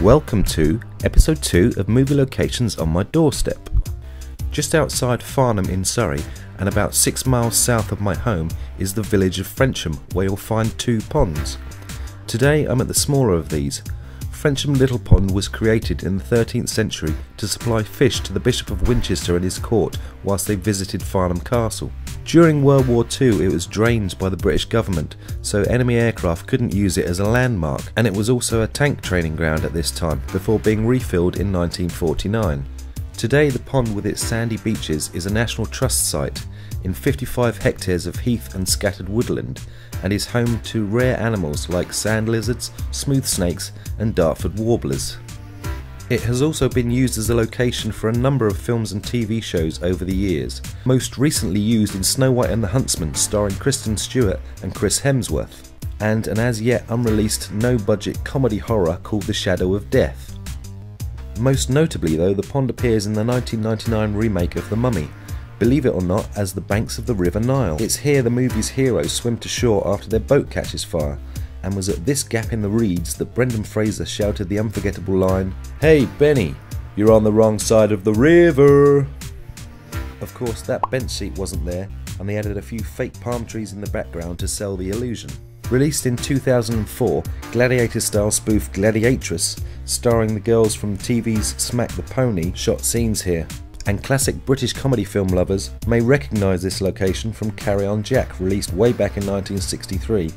Welcome to episode 2 of Movie Locations on My Doorstep. Just outside Farnham in Surrey and about 6 miles south of my home is the village of Frensham, where you'll find 2 ponds. Today I'm at the smaller of these. Frensham Little Pond was created in the 13th century to supply fish to the Bishop of Winchester and his court whilst they visited Farnham Castle. During World War II it was drained by the British government, so enemy aircraft couldn't use it as a landmark, and it was also a tank training ground at this time, before being refilled in 1949. Today the pond with its sandy beaches is a National Trust site in 55 hectares of heath and scattered woodland, and is home to rare animals like sand lizards, smooth snakes and Dartford warblers. It has also been used as a location for a number of films and TV shows over the years, most recently used in Snow White and the Huntsman starring Kristen Stewart and Chris Hemsworth, and an as yet unreleased no-budget comedy horror called The Shadow of Death. Most notably though, the pond appears in the 1999 remake of The Mummy, believe it or not, as the banks of the River Nile. It's here the movie's heroes swim to shore after their boat catches fire, and was at this gap in the reeds that Brendan Fraser shouted the unforgettable line, "Hey Benny, you're on the wrong side of the river." Of course that bench seat wasn't there, and they added a few fake palm trees in the background to sell the illusion. Released in 2004, gladiator-style spoof Gladiatress, starring the girls from TV's Smack the Pony, shot scenes here. And classic British comedy film lovers may recognise this location from Carry On Jack, released way back in 1963,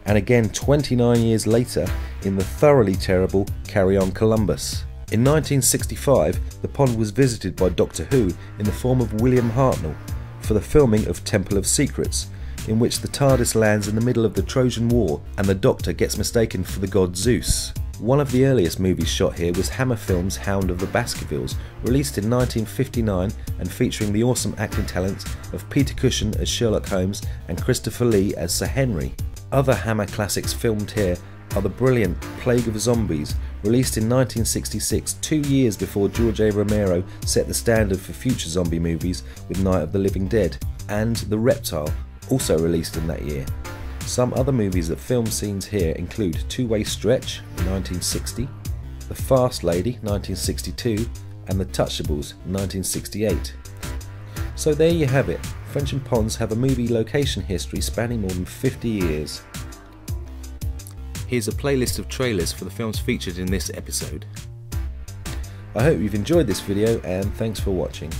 and again 29 years later in the thoroughly terrible Carry On Columbus. In 1965, the pond was visited by Doctor Who in the form of William Hartnell for the filming of Temple of Secrets, in which the TARDIS lands in the middle of the Trojan War and the Doctor gets mistaken for the god Zeus. One of the earliest movies shot here was Hammer Films' Hound of the Baskervilles, released in 1959 and featuring the awesome acting talents of Peter Cushing as Sherlock Holmes and Christopher Lee as Sir Henry. Other Hammer classics filmed here are the brilliant Plague of Zombies, released in 1966, 2 years before George A. Romero set the standard for future zombie movies with Night of the Living Dead, and The Reptile, also released in that year. Some other movies that film scenes here include Two-Way Stretch in 1960, The Fast Lady 1962 and The Touchables 1968. So there you have it, Frensham Ponds have a movie location history spanning more than 50 years. Here's a playlist of trailers for the films featured in this episode. I hope you've enjoyed this video and thanks for watching.